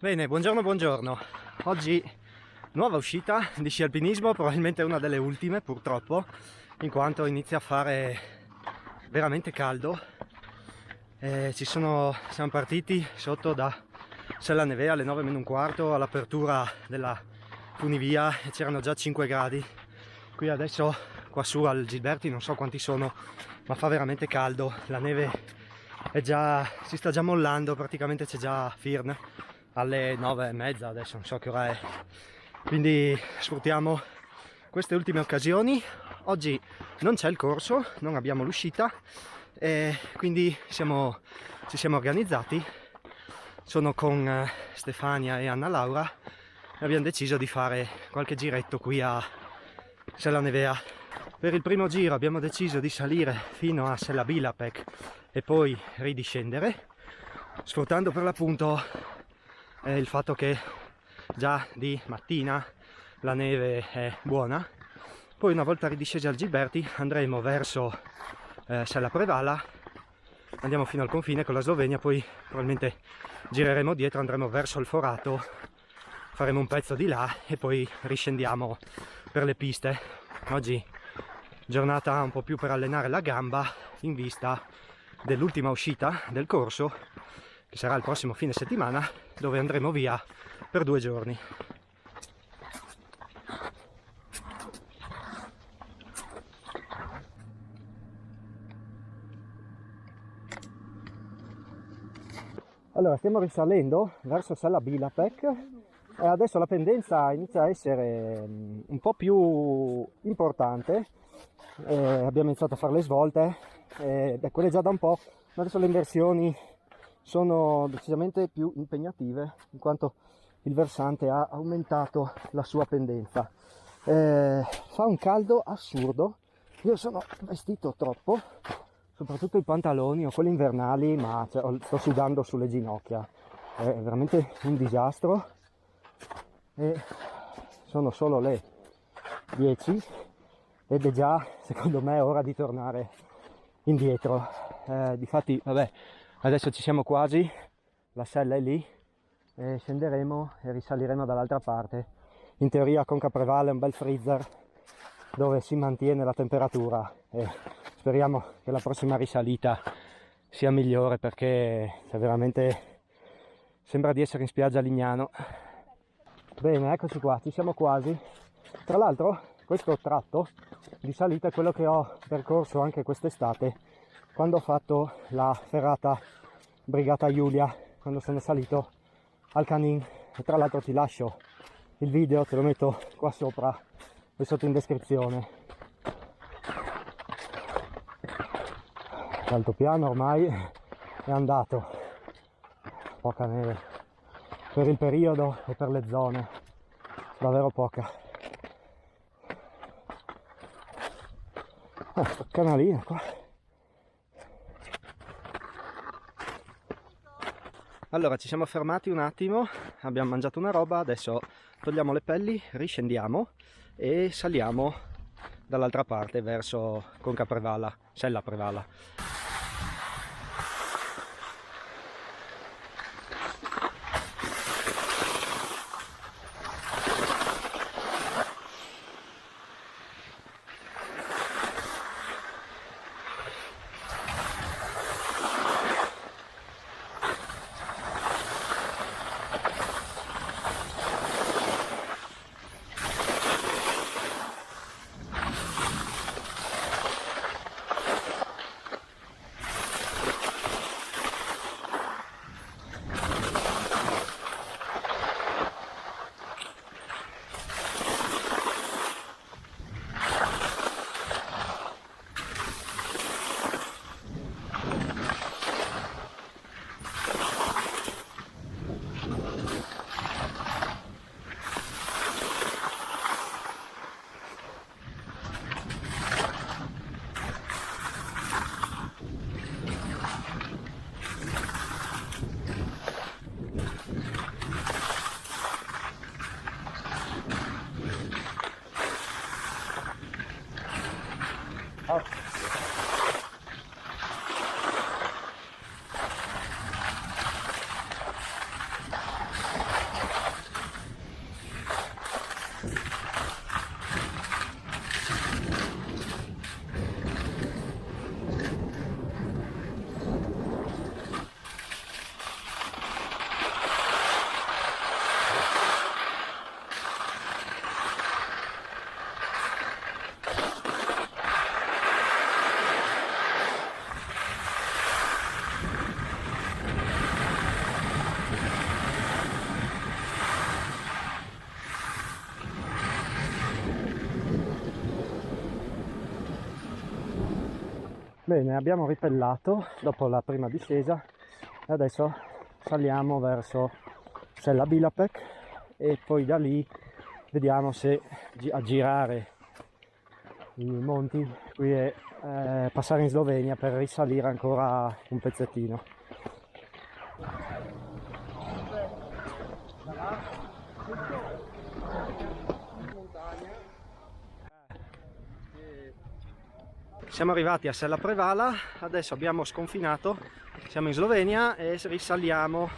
Bene, buongiorno, buongiorno. Oggi nuova uscita di sci alpinismo, probabilmente una delle ultime purtroppo, in quanto inizia a fare veramente caldo. Siamo partiti sotto da Sella Nevea alle 9 meno un quarto all'apertura della funivia e c'erano già 5 gradi. Qui adesso qua su al Gilberti non so quanti sono, ma fa veramente caldo. La neve si sta già mollando, praticamente c'è già firn alle 9:30, adesso non so che ora è, quindi sfruttiamo queste ultime occasioni. Oggi non c'è il corso, non abbiamo l'uscita e quindi ci siamo organizzati. Sono con Stefania e Anna Laura e abbiamo deciso di fare qualche giretto qui a Sella Nevea. Per il primo giro abbiamo deciso di salire fino a Sella Bilapec e poi ridiscendere, sfruttando per l'appunto il fatto che già di mattina la neve è buona. Poi una volta ridiscesi al Gilberti andremo verso Sella Prevala, andiamo fino al confine con la Slovenia, poi probabilmente gireremo dietro, andremo verso il Forato, faremo un pezzo di là e poi riscendiamo per le piste. Oggi giornata un po' più per allenare la gamba in vista dell'ultima uscita del corso, che sarà il prossimo fine settimana, dove andremo via per 2 giorni. Allora, stiamo risalendo verso Sella Bilapec e adesso la pendenza inizia a essere un po' più importante. Abbiamo iniziato a fare le svolte, quelle già da un po', ma adesso le inversioni sono decisamente più impegnative in quanto il versante ha aumentato la sua pendenza. Fa un caldo assurdo, io sono vestito troppo, soprattutto i pantaloni o quelli invernali, ma sto sudando sulle ginocchia, è veramente un disastro e sono solo le 10 ed è già secondo me ora di tornare indietro. Difatti vabbè, adesso ci siamo quasi, la sella è lì e scenderemo e risaliremo dall'altra parte. In teoria con Caprevalle è un bel freezer dove si mantiene la temperatura e speriamo che la prossima risalita sia migliore, perché veramente sembra di essere in spiaggia a Lignano. Bene, eccoci qua, ci siamo quasi. Tra l'altro questo tratto di salita è quello che ho percorso anche quest'estate quando ho fatto la ferrata Brigata Giulia, quando sono salito al Canin. E tra l'altro ti lascio il video, te lo metto qua sopra e sotto in descrizione. L'altopiano ormai è andato, poca neve per il periodo e per le zone, davvero poca. Sto canalino qua. Allora, ci siamo fermati un attimo, abbiamo mangiato una roba, adesso togliamo le pelli, riscendiamo e saliamo dall'altra parte verso Conca Prevala, Sella Prevala. Bene, abbiamo ripellato dopo la prima discesa e adesso saliamo verso Sella Bilapek e poi da lì vediamo se a girare i monti qui e passare in Slovenia per risalire ancora un pezzettino. Siamo arrivati a Sella Prevala, adesso abbiamo sconfinato, siamo in Slovenia e risaliamo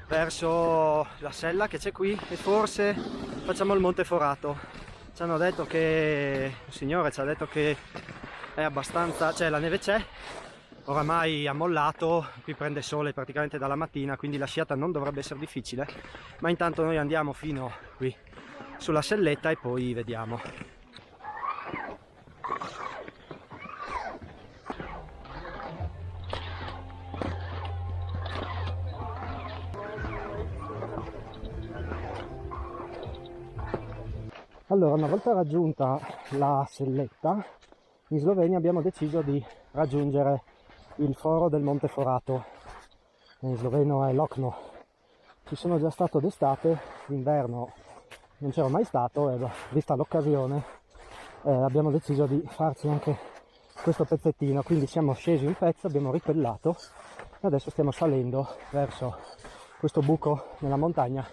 verso la sella che c'è qui e forse facciamo il Monte Forato. Ci hanno detto che, il signore ci ha detto che è abbastanza, cioè la neve c'è, oramai ha mollato, qui prende sole praticamente dalla mattina, quindi la sciata non dovrebbe essere difficile, ma intanto noi andiamo fino qui sulla selletta e poi vediamo. Allora, una volta raggiunta la selletta, in Slovenia abbiamo deciso di raggiungere il foro del Monte Forato, in sloveno è Lokno. Ci sono già stato d'estate, d'inverno non c'ero mai stato e vista l'occasione abbiamo deciso di farci anche questo pezzettino, quindi siamo scesi un pezzo, abbiamo ripellato e adesso stiamo salendo verso questo buco nella montagna.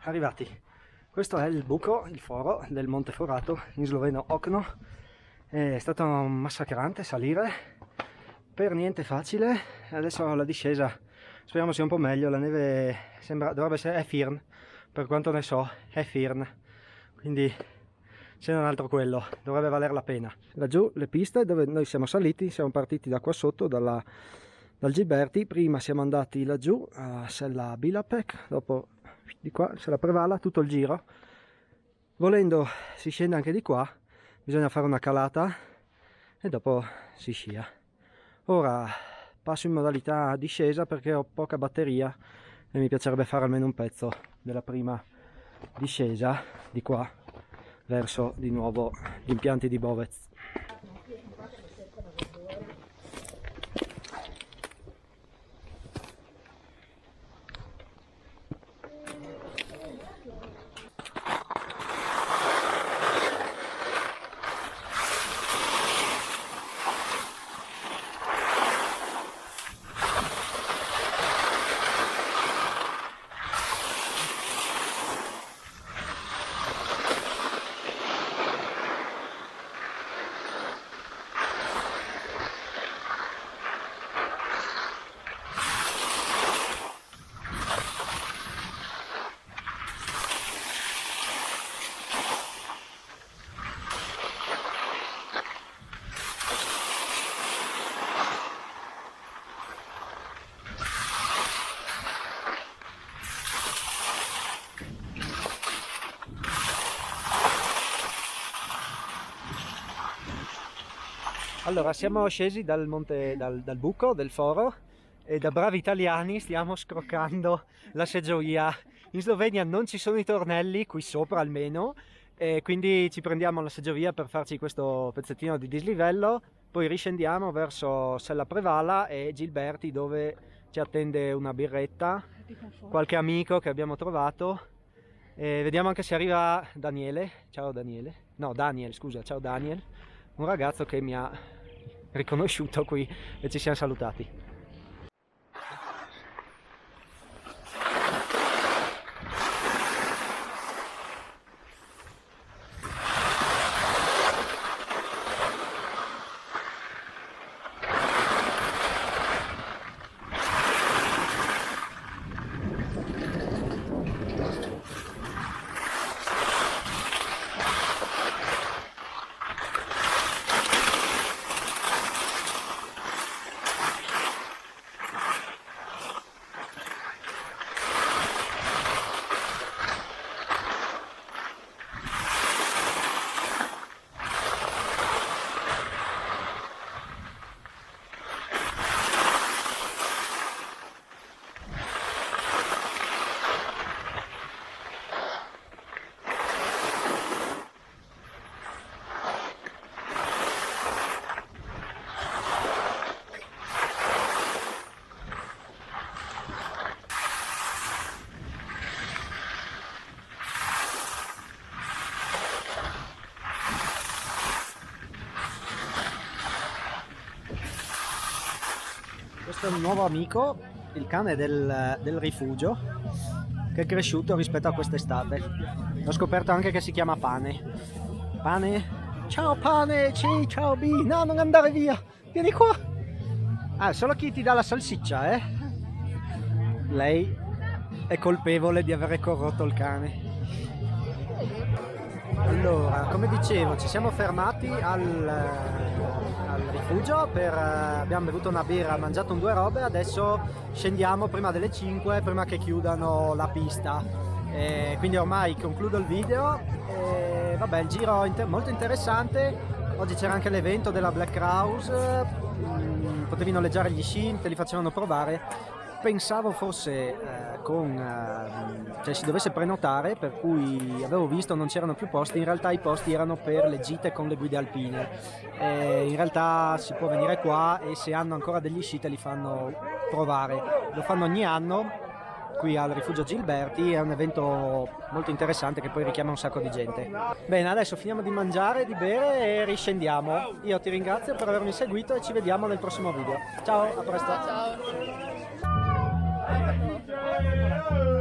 Arrivati, questo è il buco, il foro del Monte Forato, in sloveno Okno. È stato massacrante salire, per niente facile. Adesso la discesa speriamo sia un po' meglio, la neve dovrebbe essere, è firn, per quanto ne so, è firn, quindi se non altro quello, dovrebbe valer la pena. Laggiù le piste dove noi siamo saliti, siamo partiti da qua sotto, dal Gilberti, prima siamo andati laggiù a Sella Bilapek, dopo di qua Sella Prevala, tutto il giro. Volendo si scende anche di qua, bisogna fare una calata e dopo si scia. Ora passo in modalità discesa perché ho poca batteria e mi piacerebbe fare almeno un pezzo della prima discesa di qua verso di nuovo gli impianti di Bovec. Allora, siamo scesi dal buco del foro e da bravi italiani stiamo scroccando la seggiovia. In Slovenia non ci sono i tornelli, qui sopra almeno, e quindi ci prendiamo la seggiovia per farci questo pezzettino di dislivello, poi riscendiamo verso Sella Prevala e Gilberti, dove ci attende una birretta, qualche amico che abbiamo trovato, e vediamo anche se arriva Daniele. Ciao Daniele, no Daniel, scusa, ciao Daniel, un ragazzo che mi ha riconosciuto qui e ci siamo salutati. Questo è un nuovo amico, il cane del rifugio, che è cresciuto rispetto a quest'estate. Ho scoperto anche che si chiama Pane. Pane? Ciao Pane, sì, ciao B, no, non andare via, vieni qua. Ah, solo chi ti dà la salsiccia, eh? Lei è colpevole di avere corrotto il cane. Allora, come dicevo, ci siamo fermati al rifugio abbiamo bevuto una birra, mangiato due robe, adesso scendiamo prima delle 5, prima che chiudano la pista. Quindi ormai concludo il video. Vabbè, il giro molto interessante. Oggi c'era anche l'evento della Black Crowes, potevi noleggiare gli sci, te li facevano provare. Pensavo fosse cioè si dovesse prenotare, per cui avevo visto non c'erano più posti, in realtà i posti erano per le gite con le guide alpine. In realtà si può venire qua e se hanno ancora degli sci te li fanno provare, lo fanno ogni anno qui al rifugio Gilberti, è un evento molto interessante che poi richiama un sacco di gente. Bene, adesso finiamo di mangiare, di bere e riscendiamo. Io ti ringrazio per avermi seguito e ci vediamo nel prossimo video. Ciao, a presto! Ciao.